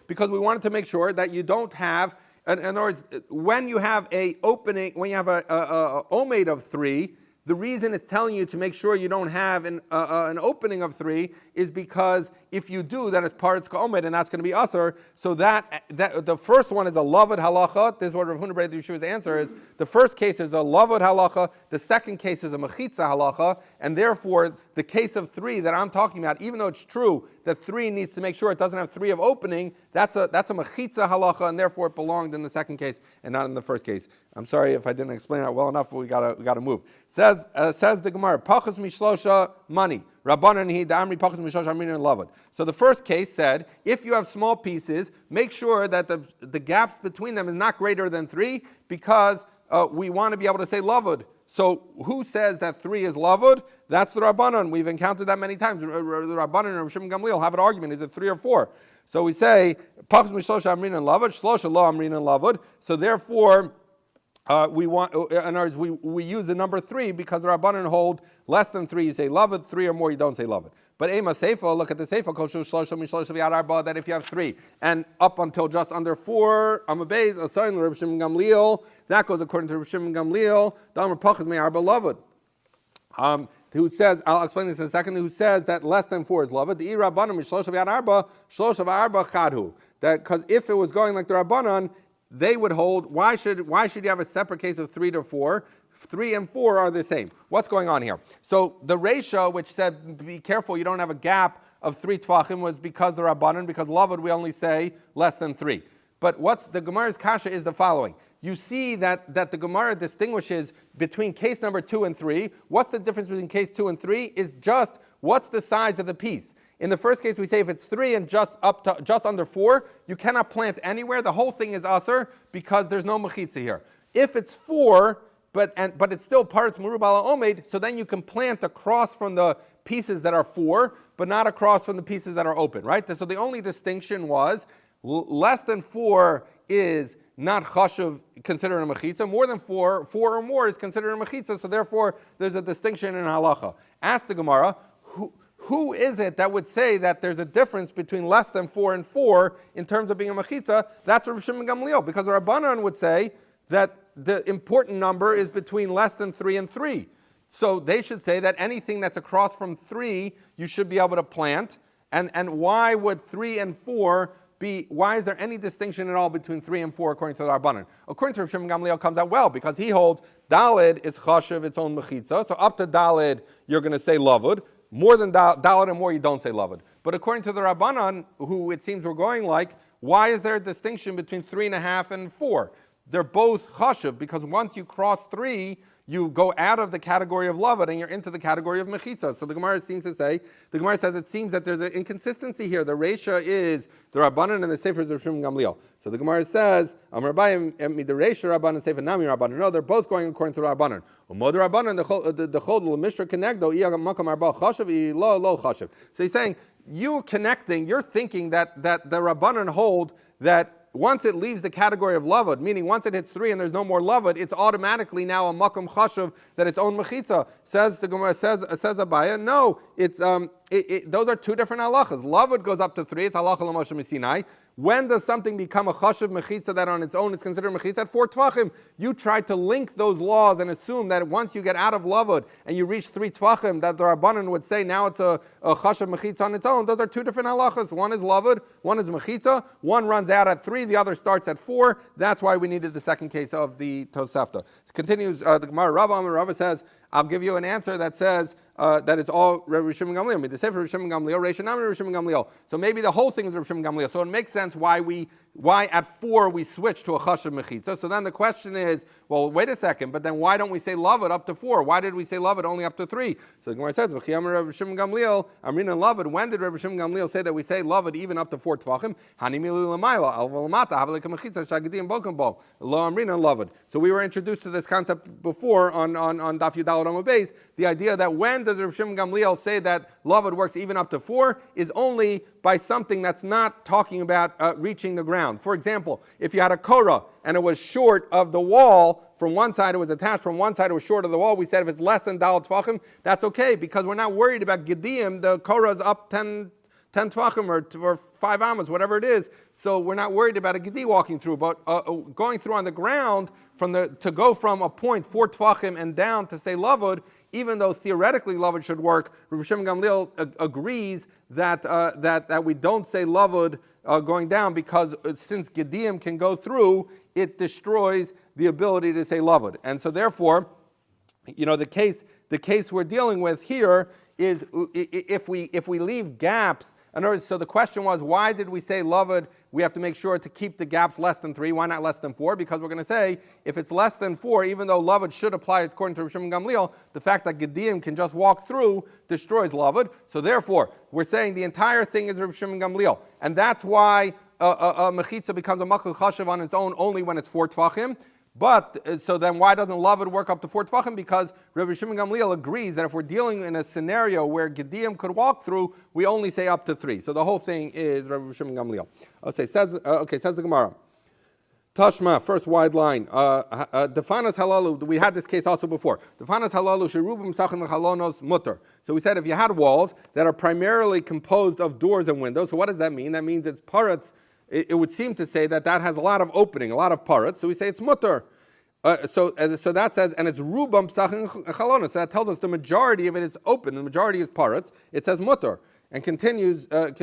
Because we wanted to make sure that you don't have, in other words, when you have a opening, when you have a omed of 3, the reason it's telling you to make sure you don't have an opening of 3 is because if you do, then it's paritz ka'omed, and that's going to be asur. So that the first one is a lavud halacha. This is what Rav Huna Bar Yeshua's answer is. The first case is a lavud halacha. The second case is a mechitza halacha, and therefore the case of 3 that I'm talking about, even though it's true that 3 needs to make sure it doesn't have 3 of opening, that's a mechitza halacha, and therefore it belonged in the second case and not in the first case. I'm sorry if I didn't explain that well enough, but we gotta move. Says the Gemara, pachas mishlosha money. Rabbanan hi da'amri pachas mishlosha amrin and lavud. So the first case said, if you have small pieces, make sure that the gaps between them is not greater than 3, because we want to be able to say lavud. So who says that 3 is lavud? That's the Rabbanan. We've encountered that many times. The Rabbanan and Rav Shimon Gamliel have an argument. Is it 3 or 4? So we say, pachas mishlosha amrin and lavud, shlosha lo amrin and lavud. So therefore, we use the number 3 because the Rabbanan hold less than 3, you say lavud, 3 or more, you don't say lavud. But ema seifa, look at the seifa, that if you have 3 and up until just under 4, amabeis, asayin Rav Shimon Gamliel, that goes according to Rav Shimon Gamliel, damar pachas me'arba lavud. Who says, I'll explain this in a second, who says that less than 4 is lavud. The Rabbanan mishlosh v'yad arba, shlosh v'arba chadhu. That because if it was going like the Rabbanan, they would hold, why should you have a separate case of 3 to 4? 3 and 4 are the same. What's going on here? So the Reisha, which said, be careful, you don't have a gap of 3 tvachim, was because the Rabbanan, because lavud we only say less than 3. But what's the Gemara's kasha is the following. You see that the Gemara distinguishes between case number 2 and 3. What's the difference between case 2 and 3 is just what's the size of the piece. In the first case, we say if it's 3 and just under 4, you cannot plant anywhere. The whole thing is asur because there's no mechitza here. If it's 4, but it's still parts merubal omed, so then you can plant across from the pieces that are 4, but not across from the pieces that are open, right? So the only distinction was less than 4 is not chashuv considered a mechitza. More than 4 or more is considered a mechitza. So therefore, there's a distinction in halacha. Ask the Gemara, who is it that would say that there's a difference between less than 4 and 4 in terms of being a mechitza? That's Rav Shimon Gamliel, because the Rabbanan would say that the important number is between less than 3 and 3. So they should say that anything that's across from 3, you should be able to plant. And why would 3 and 4 be, why is there any distinction at all between 3 and 4 according to the Rabbanan? According to Rav Shimon Gamliel, comes out well, because he holds Dalid is chashuv, its own mechitza. So up to Dalid, you're going to say lavud. More than Dalet and more, you don't say lavud. But according to the Rabbanan, who it seems we're going like, why is there a distinction between 3.5 and 4? They're both chashuv, because once you cross 3, you go out of the category of lavud and you're into the category of mechitza. So the Gemara says it seems that there's an inconsistency here. The Reisha is the Rabbanan and the Sefer is Rav Shimon Gamliel. So the Gemara says, Amar Abayim the Reisha Rabbanan Sefer Nami Rabbanan. No, they're both going according to the Rabbanan. Umod Rabbanan the Chod L'Mishra Kenegdo Iya Makam Arba Chashav Lo Chashav. So he's saying you're thinking that the Rabbanan hold that once it leaves the category of lavud, meaning once it hits 3 and there's no more lavud, it's automatically now a makom chashuv that its own mechitza. Says the Gemara, says Abaya, no, it's those are two different halachas. Lavud goes up to 3. It's halacha l'Moshe Sinai. When does something become a chashav mechitza that on its own is considered mechitza? At 4 tvachim. You try to link those laws and assume that once you get out of lavud and you reach 3 tvachim, that the Rabbanan would say now it's a chashav mechitza on its own. Those are two different halachas. One is lavud, one is mechitza. One runs out at 3, the other starts at 4. That's why we needed the second case of the Tosefta. It continues, the Gemara Rava says, I'll give you an answer that says that it's all Rabbi Shimon Gamliel. I mean, the Sefer Rabbi Shimon Gamliel, Reish Nami Rabbi Shimon Gamliel. So maybe the whole thing is Rabbi Shimon Gamliel. So it makes sense why at 4 we switch to a chashav mechitza. So then the question is, well, wait a second, but then why don't we say lavud up to 4? Why did we say lavud only up to 3? So the Gemara says, V'chiyam Rabbi Shimon Gamliel, Amrina lavud. When did Rabbi Shimon Gamliel say that we say lavud even up to 4 tvachim? Hani milu l'mayla, al v'lamata, havelek mechitza, shagidim bokum bo, lo amrina lavud. So we were introduced to this concept before on Daf Yudal Rama Beis. The idea that when does Rabbi Shimon Gamliel say that lavud works even up to 4 is only by something that's not talking about reaching the ground. For example, if you had a korah and it was short of the wall, from one side it was attached, from one side it was short of the wall, we said if it's less than dal tvachim, that's okay, because we're not worried about gediyim, the korah is up 10 tvachim or 5 amas, whatever it is, so we're not worried about a gedi walking through, but going through on the ground, to go from a point 4 tvachim and down to say lavud, even though theoretically lavud should work, Rabbi Shimon Gamliel agrees that we don't say lavud going down, because since gediyim can go through, it destroys the ability to say lavud. And so therefore, the case we're dealing with here is if we leave gaps. In other words, so the question was, why did we say lavud? We have to make sure to keep the gaps less than 3. Why not less than 4? Because we're going to say, if it's less than 4, even though lavud should apply according to Rabbi Shimon Gamliel, the fact that gediyim can just walk through destroys lavud. So therefore, we're saying the entire thing is Rabbi Shimon Gamliel. And that's why a mechitza becomes a makul chashav on its own only when it's 4 tvachim. But, so then why doesn't lavud work up to 4 tvachim? Because Rabbi Shimon Gamliel agrees that if we're dealing in a scenario where gediyim could walk through, we only say up to 3. So the whole thing is Rabbi Shimon Gamliel. Says the Gemara. Tashma, first wide line. Defanas halalu, we had this case also before. Defanas halalu sherubim sachin l'chalonos mutter. So we said if you had walls that are primarily composed of doors and windows, so what does that mean? That means it's parrots. It would seem to say that has a lot of opening, a lot of parrots. So we say it's mutter. So that says, and it's rubam psachin chalonos. So that tells us the majority of it is open. The majority is parrots. It says mutter. And continues, ubovad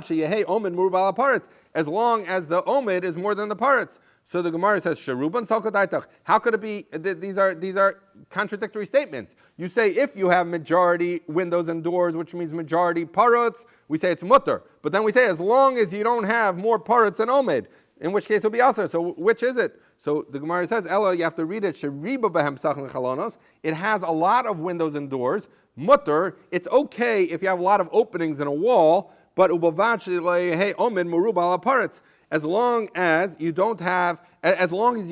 sheyehei omid murubal parrots, as long as the omid is more than the parrots. So the Gemara says, Sheruban salkodaitach. How could it be? These are contradictory statements. You say if you have majority windows and doors, which means majority parrots, we say it's mutter. But then we say as long as you don't have more parrots than omid, in which case it will be aser. So which is it? So the Gemara says, Ella, you have to read it. Sheriba behem psachin chalonos. It has a lot of windows and doors. Mutter, it's okay if you have a lot of openings in a wall, but ubavad sheyehei omid murubal parrots. As long as you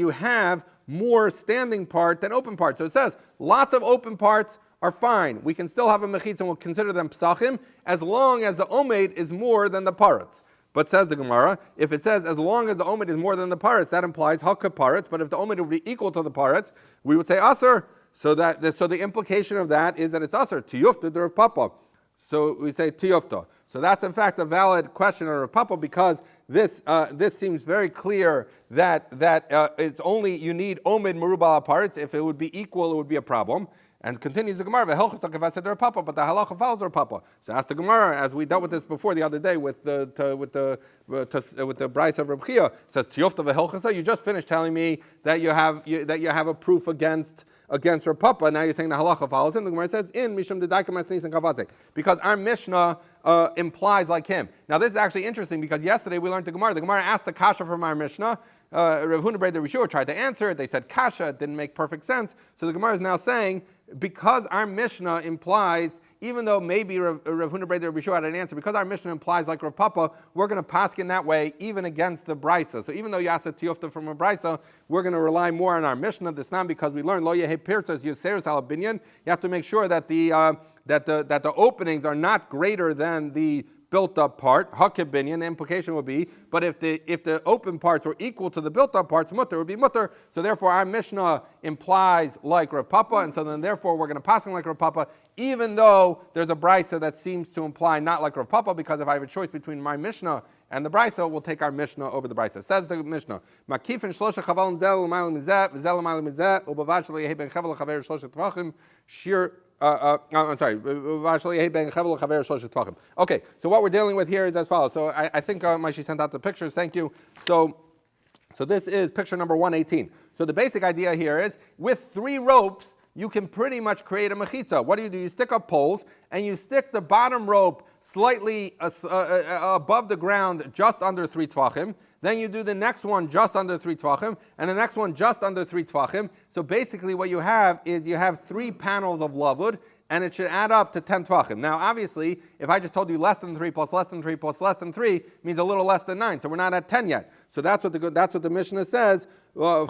have more standing part than open part. So it says lots of open parts are fine. We can still have a mechitza and we'll consider them psachim as long as the omed is more than the parrots. But says the Gemara, if it says as long as the omed is more than the parrots, that implies hakka parrots. But if the omed would be equal to the parrots, we would say aser. So the implication of that is that it's aser tiyufta der papa. So we say tiyufta. So that's in fact a valid question of Rav Papa, because this seems very clear that it's only you need omid merubal parrots. If it would be equal, it would be a problem. And continues the Gemara, Rav Papa, but the halacha follows Rav Papa. So ask the Gemara, as we dealt with this before the other day with the Bryce of Reb Chia. It says tiyofta v'helchasa. You just finished telling me that you have a proof against Rav Papa. Now you're saying the halacha follows him. The Gemara says in mishum dedakim asnis and kavatek, because our Mishnah implies like him. Now this is actually interesting, because yesterday we learned the Gemara. The Gemara asked the kasha from our Mishnah. Rav Huna Brei the Rishur tried to answer it. They said kasha. It didn't make perfect sense. So the Gemara is now saying, because our Mishnah implies, even though maybe Rav Huna Brei the Rishur had an answer, because our Mishnah implies like Rav Papa, we're going to paskin that way even against the Brisa. So even though you asked a tiyofta from a Brisa, we're going to rely more on our Mishnah. This not because we learned lo yehei pirtas yuseres al binyan. You have to make sure that the openings are not greater than the built-up part, hakibinyan, the implication would be, but if the open parts were equal to the built-up parts, mutter would be mutter. So therefore, our Mishnah implies like Rav Papa, and so then therefore we're going to pass on like Rav Papa, even though there's a brisa that seems to imply not like Rav Papa, because if I have a choice between my Mishnah and the brisa, we'll take our Mishnah over the brisa. Says the Mishnah, Makifin shlosha chavalim zel l'maylim mizeh, v'zel l'maylim mizeh, u'bavad shelo yehi ben chavel l'chaver shlosha tvachim, shir. I'm sorry. Okay, so what we're dealing with here is as follows. So I think she sent out the pictures. Thank you. So this is picture number 118. So the basic idea here is with 3 ropes, you can pretty much create a mechitza. What do? You stick up poles, and you stick the bottom rope slightly above the ground, just under 3 tvachim. Then you do the next one just under 3 tvachim, and the next one just under 3 tvachim. So basically what you have is you have 3 panels of lavud, and it should add up to 10 tvachim. Now obviously, if I just told you less than 3 plus less than 3 plus less than 3, means a little less than 9. So we're not at 10 yet. So that's what the Mishnah says. So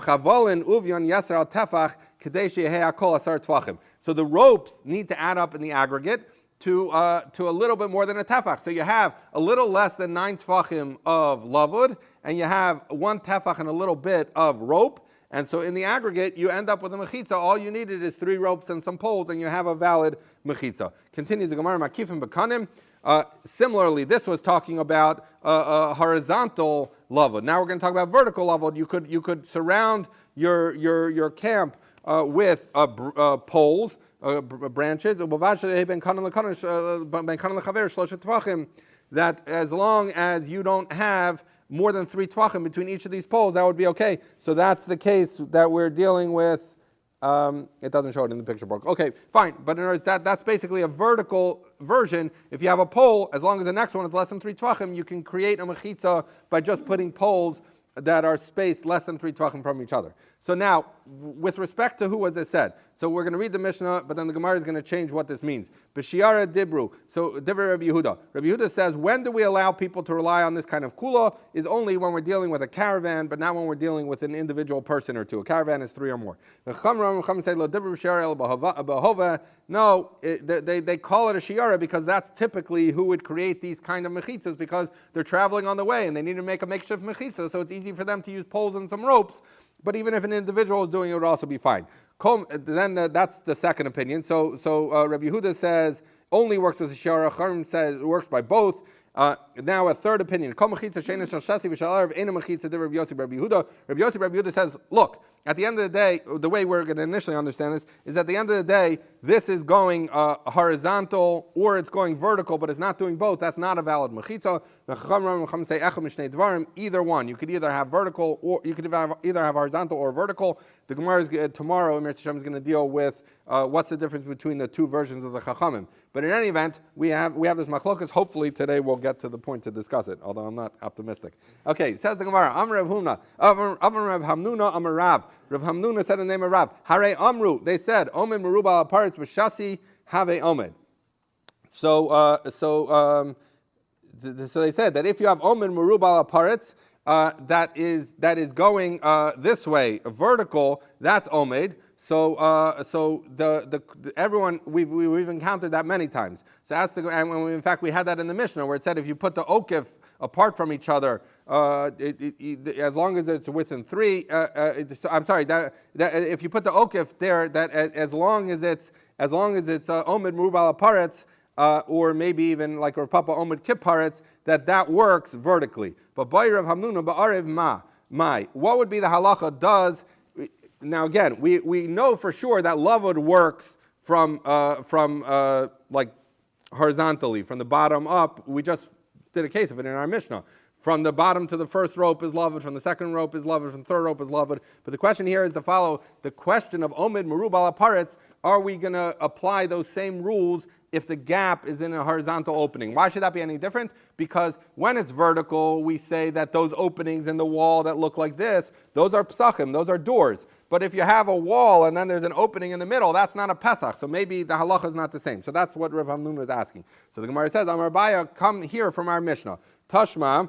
the ropes need to add up in the aggregate to a little bit more than a tefach. So you have a little less than 9 tefachim of lavud, and you have 1 tefach and a little bit of rope. And so in the aggregate, you end up with a mechitza. All you needed is 3 ropes and some poles, and you have a valid mechitza. Continues the Gemara, Makifim b'kanim. Similarly, this was talking about horizontal lavud. Now we're going to talk about vertical lavud. You could surround your camp with poles, branches, that as long as you don't have more than 3 tvachim between each of these poles, that would be okay. So that's the case that we're dealing with. It doesn't show it in the picture book. Okay, fine. But in other words, that's basically a vertical version. If you have a pole, as long as the next one is less than 3 tvachim, you can create a mechitza by just putting poles that are spaced less than 3 tvachim from each other. So now, with respect to who was it said? So we're going to read the Mishnah, but then the Gemara is going to change what this means. B'shiara dibru. So Dibra Rabbi Yehuda. Rabbi Yehuda says, when do we allow people to rely on this kind of kula? Is only when we're dealing with a caravan, but not when we're dealing with an individual person or two. A caravan is 3 or more. The Chum say, lo dibra b'shiara el b'hova. No, they call it a shiara because that's typically who would create these kind of mechitzas, because they're traveling on the way and they need to make a makeshift mechitza, so it's easy for them to use poles and some ropes. But even if an individual is doing it, it would also be fine. Then that's the second opinion. So Rabbi Yehuda says only works with the shiara. Chaim says it works by both. Now a third opinion. Rabbi Yehuda says, look, at the end of the day, the way we're going to initially understand this is at the end of the day, this is going horizontal or it's going vertical, but it's not doing both. That's not a valid mechitza. Either one. You could either have vertical or you could either have horizontal or vertical. The Gemara is tomorrow, Emir Hashem is going to deal with what's the difference between the 2 versions of the Chachamim. But in any event, we have this machlokas. Hopefully today we'll get to the point to discuss it, although I'm not optimistic. Okay, says the Gemara, Amar Rav Huna, Amar Rav Hamnuna, Amar Rav. Rav Hamnuna said in the name of Rav, Hare Amru, they said, Omed Merubal Aparetz B'Shasi Have Omed. So they said that if you have Omed Merubal Aparetz, that is going this way, vertical, that's Omed. So everyone we've encountered that many times. So in fact we had that in the Mishnah where it said if you put the okif apart from each other, as long as it's within 3. If you put the okif there, that as long as it's omid merubal aparetz, or maybe even like Rav Papa omid kip paretz, that works vertically. But by Rav Hamnuna ba'arev mai, what would be the halacha? Now again, we know for sure that lavud works from like horizontally, from the bottom up. We just did a case of it in our Mishnah. From the bottom to the first rope is lavud, from the second rope is lavud, from the third rope is lavud. But the question here is to follow the question of omid merubal aparetz. Are we going to apply those same rules if the gap is in a horizontal opening? Why should that be any different? Because when it's vertical, we say that those openings in the wall that look like this, those are psachim, those are doors. But if you have a wall and then there's an opening in the middle, that's not a pesach. So maybe the halacha is not the same. So that's what Rav Hamnuna is asking. So the Gemara says, Amar Baya, come here from our Mishnah. Tashma,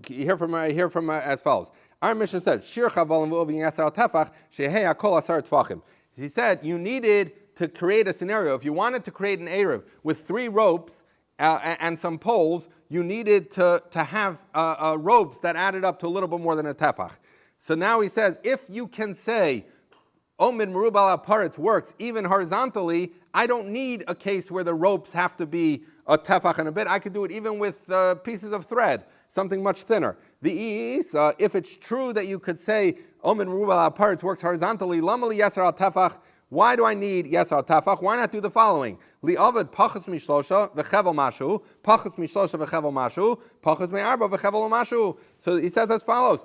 hear from as follows. Our Mishnah said, Shir chavalim v'ovin yasar tefach shehei hakol asar tefachim. He said you needed to create a scenario. If you wanted to create an Eruv with 3 ropes and some poles, you needed to have ropes that added up to a little bit more than a tefach. So now he says, if you can say Omid Merubal Aparetz works even horizontally, I don't need a case where the ropes have to be a tefach and a bit. I could do it even with pieces of thread, something much thinner. If it's true that you could say Omid Merubal Aparetz works horizontally, Lamali Yasser al Tefach, why do I need Yasser al Tefach? Why not do the following? Li'avad pachas mishlosha v'chevel mashu, pachas mishlosha v'chevel mashu, pachas me'arba v'chevel mashu. So he says as follows.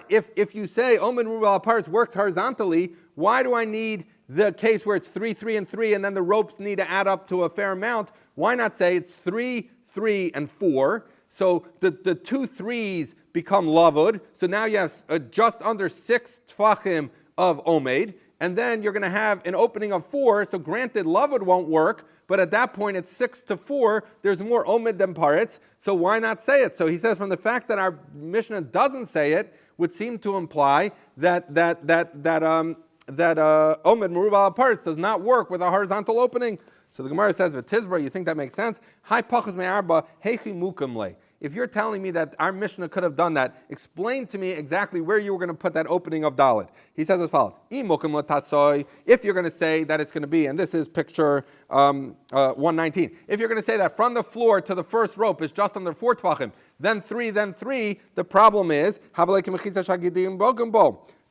If you say Omid Merubal Aparetz works horizontally, why do I need the case where it's 3, 3, and 3, and then the ropes need to add up to a fair amount? Why not say it's 3, 3, and 4? So the 2 3s become lavud. So now you have just under 6 tfachim of omed, and then you're going to have an opening of 4. So granted, lavud won't work, but at that point it's 6 to 4. There's more omed than paretz. So why not say it? So he says from the fact that our Mishnah doesn't say it would seem to imply that Omed Merubal Aparetz does not work with a horizontal opening. So the Gemara says, V'tizbra, you think that makes sense? Hai pachas me'arba, heichi mukim le. If you're telling me that our Mishnah could have done that, explain to me exactly where you were going to put that opening of Dalet. He says as follows, if you're going to say that it's going to be, and this is picture 119, if you're going to say that from the floor to the first rope is just under 4 tvachim, then 3, the problem is,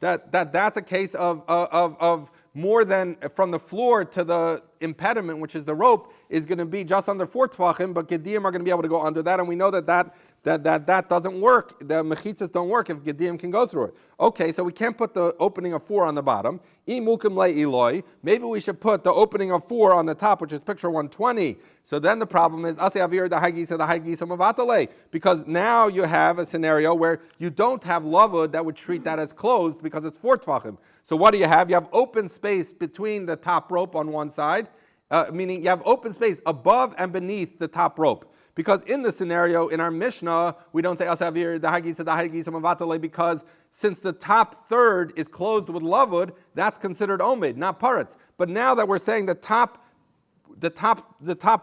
that's a case of more than from the floor to the impediment, which is the rope, is going to be just under 4 tvachim, but Gedim are going to be able to go under that, and we know that doesn't work. The mechitzas don't work if Gedim can go through it. Okay, so we can't put the opening of 4 on the bottom. Maybe we should put the opening of 4 on the top, which is picture 120. So then the problem is, because now you have a scenario where you don't have lavud that would treat that as closed because it's 4 tvachim. So what do you have? You have open space between the top rope on one side, meaning you have open space above and beneath the top rope. Because in the scenario, in our Mishnah, we don't say asavir dahagisa mavatale, because since the top third is closed with lavud, that's considered omed, not paretz. But now that we're saying the top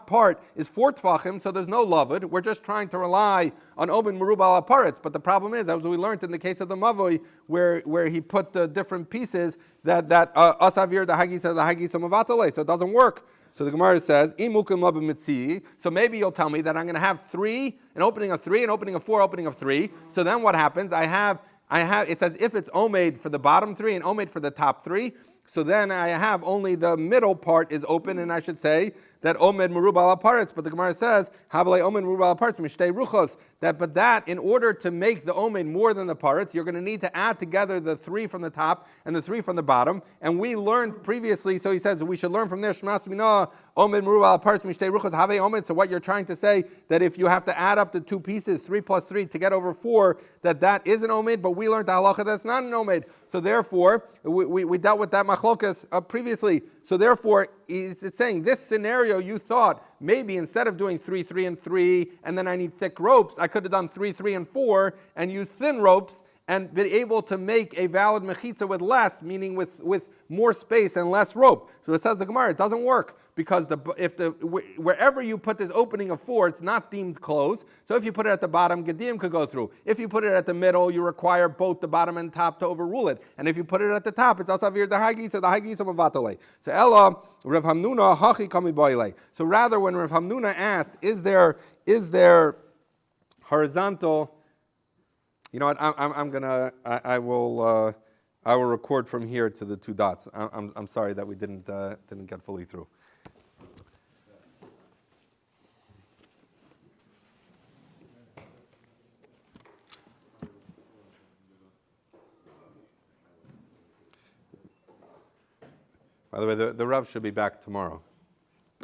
part is 4 tvachim, so there's no lavud. We're just trying to rely on omen merubal aparetz. But the problem is, as we learned in the case of the mavoi, where he put the different pieces, that asavir dahagisa mavatale, so it doesn't work. So the Gemara says, so maybe you'll tell me that I'm going to have 3, an opening of 3, an opening of 4, opening of 3. So then what happens? I have. It's as if it's omed for the bottom 3 and omed for the top 3. So then I have only the middle part is open, and I should say that omed merubal aparetz. But the Gemara says, havale omed merubal aparetz mishtei ruchos. But that in order to make the omed more than the paretz, you're going to need to add together the 3 from the top and the 3 from the bottom. And we learned previously, so he says we should learn from there. Shmas mina omed merubal aparetz mishtei ruchos have omed. So what you're trying to say that if you have to add up the 2 pieces, 3 plus 3 to get over 4, that is an omed. But we learned the halacha that's not an omed. So therefore, we dealt with that machlokas previously. So therefore, it's saying this scenario you thought maybe instead of doing 3, 3, and 3, and then I need thick ropes, I could have done 3, 3, and 4, and use thin ropes and been able to make a valid mechitza with less, meaning with more space and less rope. So it says the Gemara, it doesn't work because wherever you put this opening of 4, it's not deemed closed. So if you put it at the bottom, Gedim could go through. If you put it at the middle, you require both the bottom and top to overrule it. And if you put it at the top, it's asavir dahagi, so dahagi mavatale. So Ella Rav Hamnuna hachi kami boile. So rather, when Rav Hamnuna asked, is there horizontal? You know what? I will record from here to the 2 dots. I'm sorry that we didn't get fully through. By the way, the Rav should be back tomorrow.